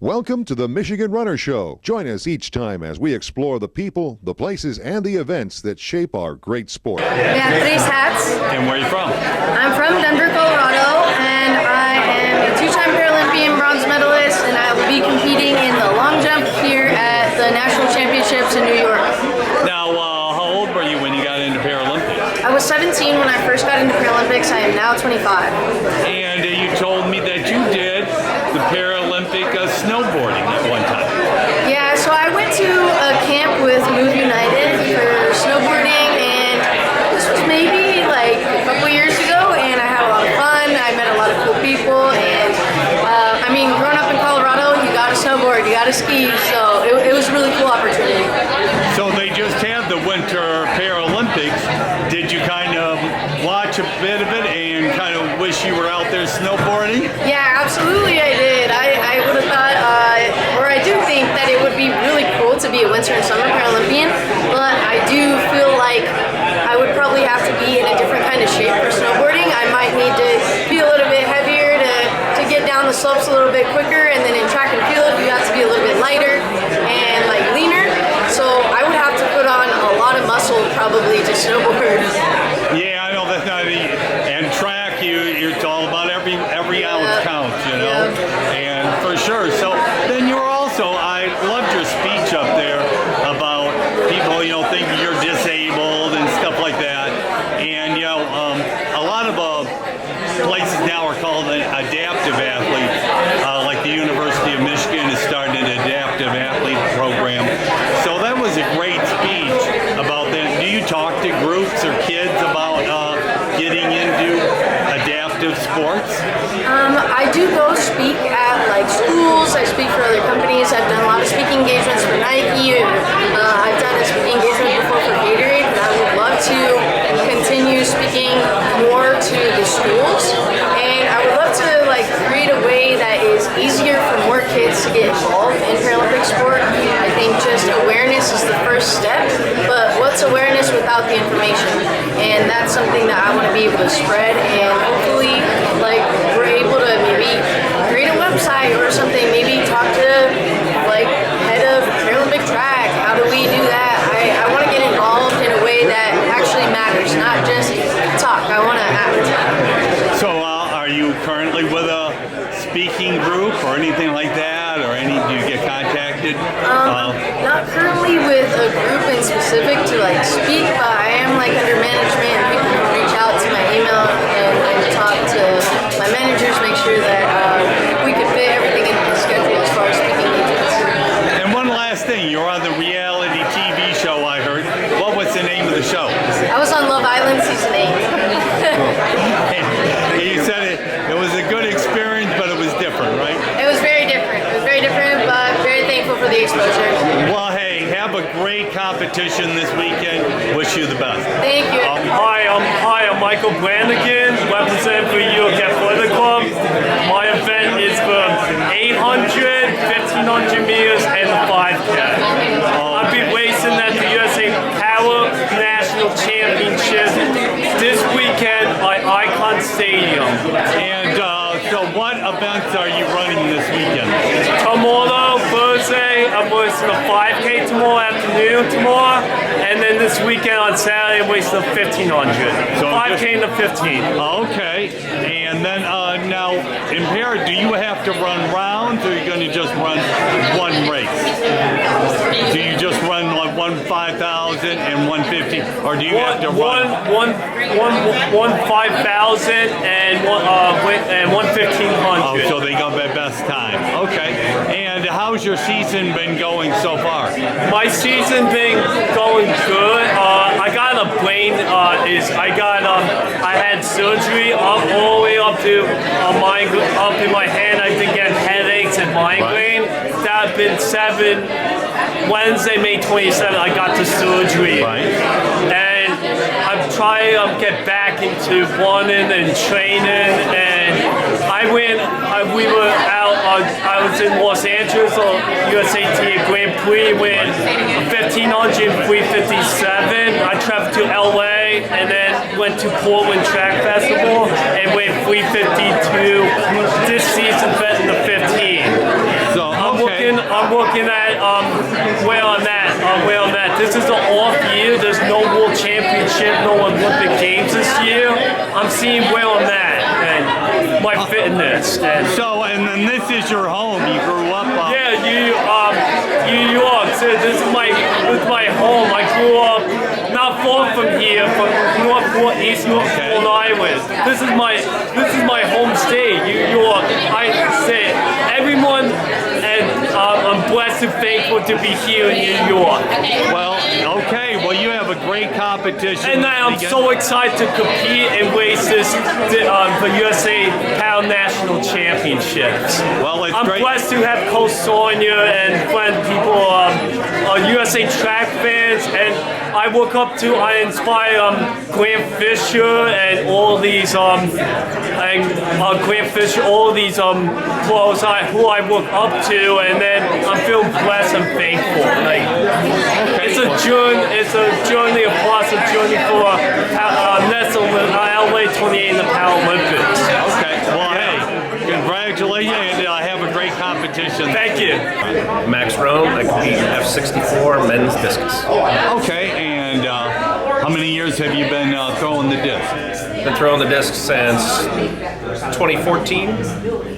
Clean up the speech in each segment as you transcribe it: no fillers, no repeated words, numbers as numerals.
Welcome to the Michigan Runner Show. Join us each time as we explore the people, the places, and the events that shape our great sport. We have three hats. And where are you from? I'm from Denver, Colorado, and I am a two-time Paralympian bronze medalist, and I will be competing in the long jump here at the National Championships in New York. Now, how old were you when you got into Paralympics? I was 17 when I first got into Paralympics. I am now 25. And you told me that you did the Paralympic snowboarding at one time. Yeah, so I went to a camp with Move United for snowboarding, and this was maybe like a couple years ago, and I had a lot of fun. I met a lot of cool people, and I mean, growing up in Colorado, you gotta snowboard, you gotta ski, so it was a really cool opportunity. So they just had the Winter Paralympics. Did you kind of watch a bit of it and kind of wish you were out there snowboarding? Yeah, absolutely I did. I would have thought, or I do think that it would be really cool to be a winter and summer Paralympian, but I do feel like I would probably have to be in a different kind of shape for snowboarding. I might need to be a little bit heavier to get down the slopes a little bit quicker, and then in track and field you have to be a little bit lighter and like leaner. So I would have to put on a lot of muscle probably to snowboard. Yeah, I know that's not easy. And track, it's all about every ounce counts, you know. Yeah. And for sure. So then you were also, I loved your speech up there about people, thinking you're disabled and stuff like that. And a lot of places now are called adaptive athletes. Like the University of Michigan is starting an adaptive athlete program. So that was a great speech about that. Do you talk to groups or kids about getting into adaptive sports? I do go speak at like schools. I speak for other companies. I've done a lot of speaking engagements for Nike. I've done a speaking engagement before for Gatorade, and I would love to continue speaking more to the schools. And I would love to create a way that is easier for more kids to get involved in Paralympic sport. I think just awareness is the first step, but what's awareness without the information? And that's something that I want to be able to spread, and hopefully we're able to maybe create a website or something, maybe talk to head of Paralympic track. How do we do that? I want to get involved in a way that actually matters, not just talk. I want to act. So are you currently with a speaking group or anything like that, or do you get contacted? Not currently with a group in specific to speak, but I am under management, and people can reach out to my email and talk to my managers, make sure that we can fit everything into the schedule as far as speaking engagements. And one last thing, you're on the reality TV show, I heard. What was the name of the show? I was on Love Island season 8. You said it was a good experience, but it was different, right? It was very different. It was very different, but very thankful for the exposure. Well, hey, have a great competition this weekend. Wish you the best. Thank you. Hi, I'm Michael Brannigan, representing for UK Athletic Club. My event is for 800, 1500 meters, and the 5K. I'll be racing at the USA Power National Championship this weekend at Icon Stadium. And so what events are you running this weekend? Tomorrow, Thursday, I'm racing the 5K tomorrow afternoon and then this weekend on Saturday, I'm racing the 1500. So 5K and the 15. Okay. And then now, in Para, do you have to run rounds, or are you going to just run one race? Do you just run one 5,000 and one 15, or do you have to run one 5,000 and one 1,500? Oh, so they got their best time. Okay. And how's your season been going so far? My season been going good. I got a brain. I had surgery all the way up to up in my hand. I've been getting headaches and migraine. Right. That's been 7. Wednesday, May 27th, I got the surgery. Right. And I'm trying to get back into running and training. And we were out. I was in Los Angeles on USATF Grand Prix, went 1500, 357. I traveled to LA and then went to Portland Track Festival and went 352 this season, bet in the 15. So I'm looking at where I'm at. This is an off year. There's no World Championship, no Olympic Games this year. I'm seeing where I'm at and my fitness. And then this is your home. You grew up on. yeah, New York. So this is my home. I grew up not far from here, from East Northern Island. This is my home state, New York. I say everyone, and I'm blessed and thankful to be here in New York. Well, okay. Well, you have a great competition. And I'm so excited to compete and race this for USA Pound National Championships. Well, it's I'm great. blessed to have Coach Sonia and friend people, USA track fans, and I inspire Grant Fisher and all these pros who I look up to, and then I'm feeling blessed and thankful. Like it's a journey, a process journey for next LA 28 in the Paralympics. Okay. Well, hey, congratulations, and have a great competition. Thank you. Max Rome. I compete in F64 men's discus. Okay, and how many years have you been throwing the disc? Been throwing the disc since 2014,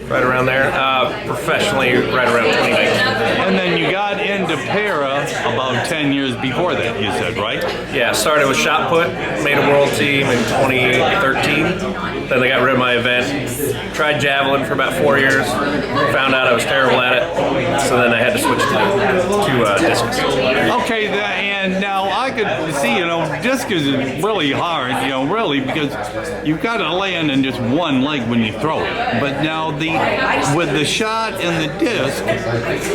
right around there. Professionally, right around 2019. And then you got into para about 10 years before that, you said, right? Yeah, started with shot put, made a world team in 2013. Then they got rid of my event. Tried javelin for about 4 years. Found out I was terrible at it, so then I had to switch to discus. Okay, and now I could see, discus is really hard, really, because you've got to land in just one leg when you throw it. But now with the shot and the disc,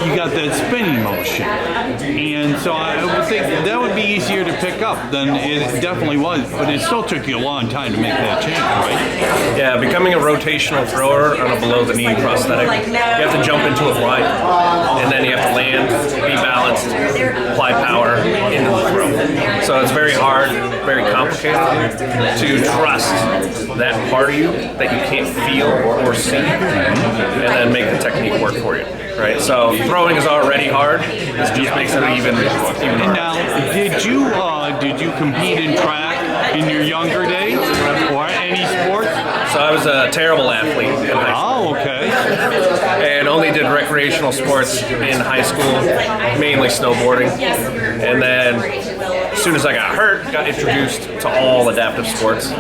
you got that spinning motion. And so I would think that would be easier to pick up than it definitely was, but it still took you a long time to make that change, right? Yeah, becoming a rotational thrower on a below-the-knee prosthetic, you have to jump into a fly, and then you have to land, be balanced, apply power into the throw. So it's very hard, very complicated to trust that part of you that you can't feel or see, and then make the technique work for you. Right, so throwing is already hard. This just makes it even harder. Now, did you compete in track in your younger days or any sports? So I was a terrible athlete in high school. Oh, okay. And only did recreational sports in high school, mainly snowboarding. And then as soon as I got hurt, got introduced to all adaptive sports.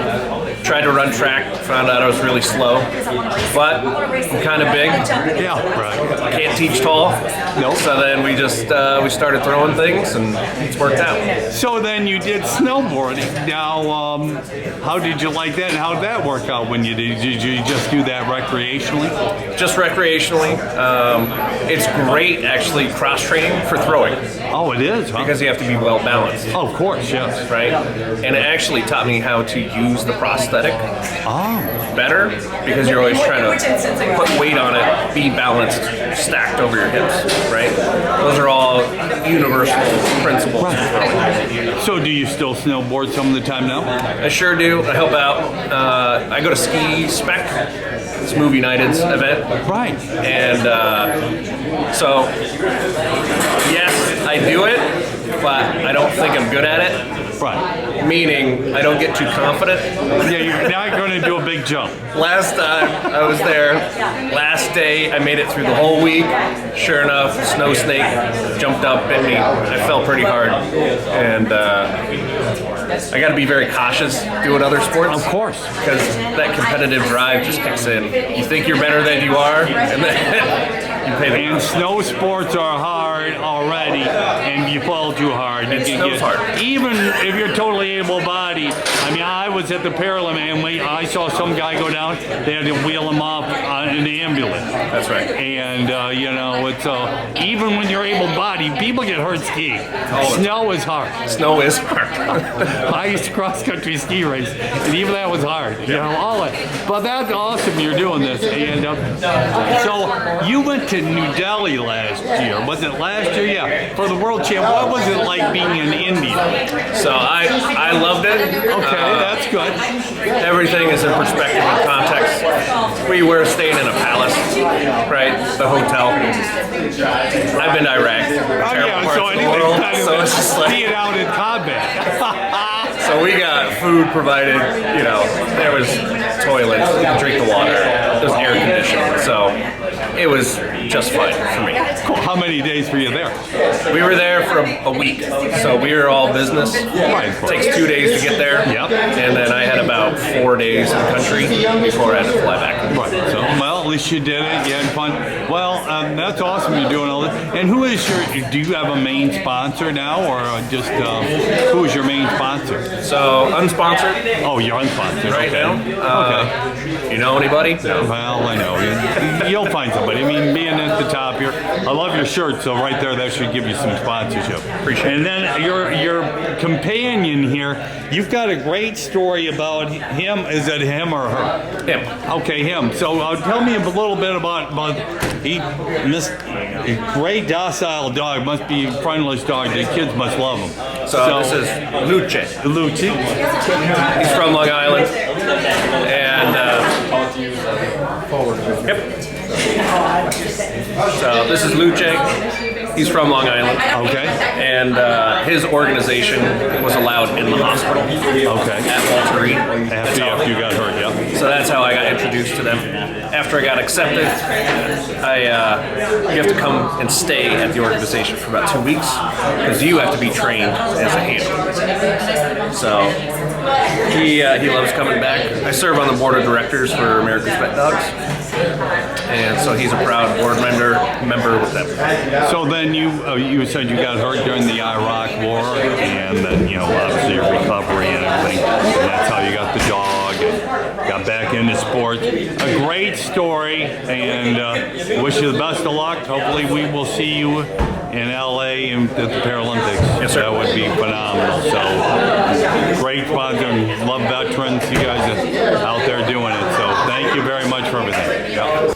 Tried to run track, found out I was really slow, but I'm kind of big. Yeah, right. I can't teach tall. Nope. So then we started throwing things, and it's worked out. So then you did snowboarding. Now, how did you like that, and how did that work out when you did? Did you just do that recreationally? Just recreationally. It's great, actually, cross-training for throwing. Oh, it is, huh? Because you have to be well balanced. Oh, of course, yes. Right? And it actually taught me how to use the prosthetic better, because you're always trying to put weight on it, be balanced, stacked over your hips, right? Those are all universal principles. Right. So do you still snowboard some of the time now? I sure do. I help out. I go to Ski Spec. It's Movie United's event. Right. And so, yes, I do it, but I don't think I'm good at it. Right. Meaning, I don't get too confident. Yeah, you're not going to do a big jump. Last time I was there, last day, I made it through the whole week. Sure enough, snow snake jumped up, bit me. I fell pretty hard. And I got to be very cautious doing other sports. Of course. Because that competitive drive just kicks in. You think you're better than you are, and then you pay the And snow sports are hard already, and you fall too hard. And snow's hard. Even if you're totally able-bodied. I mean, I was at the Paralympics, and I saw some guy go down. They had to wheel him off in the ambulance. That's right. And, it's even when you're able-bodied, people get hurt skiing. Snow is hard. Snow is hard. I used to cross-country ski race, and even that was hard. All that. But that's awesome you're doing this. And so you went to New Delhi last year. Was it last year? Yeah. For the World Champ. What was it like being in India? So I loved it. Okay, that's good. Everything is in perspective and context. We were staying in a palace, right? The hotel. I've been to Iraq. So anything kind of So it's just like, being out in combat. so we got food provided. You know, there was toilets, you could drink the water. There was air conditioning. So it was just fine for me. Cool. How many days were you there? We were there for a week, so we were all business. Right. It takes 2 days to get there. Yep. And then I had about 4 days in the country before I had to fly back. Right. So, well, at least you did it. You had fun. Well, that's awesome. You're doing all this. And who is your? Do you have a main sponsor now, or just who is your main sponsor? So unsponsored Oh, you're unsponsored right okay. now. Okay. You know anybody? No. Well, I know. You'll find somebody. I mean, being at the top here, I love your shirt, so right there, that should give you some sponsorship. Appreciate it. And then your companion here, you've got a great story about him. Is it him or her? Him. Okay, him. So tell me a little bit about this great docile dog. Must be a friendless dog. The kids must love him. So this is Luce. Luce. He's from Long Island. And yep. So this is Luce. He's from Long Island. Okay. And his organization was allowed in the hospital. Okay. At Walter Reed. After you got hurt, yeah. So that's how I got introduced to them. After I got accepted, you have to come and stay at the organization for about 2 weeks because you have to be trained as a handler. So he loves coming back. I serve on the board of directors for America's Pet Dogs, and so he's a proud board member with them. So then you said you got hurt during the Iraq War, and then obviously your recovery and everything, and that's how you got the dog and got back into sports. A great story, and wish you the best of luck. Hopefully we will see you in LA at the Paralympics. Yes, sir. That would be phenomenal. So great sponsor, love veterans. You guys are out there doing it. So thank you very much for everything. Yeah.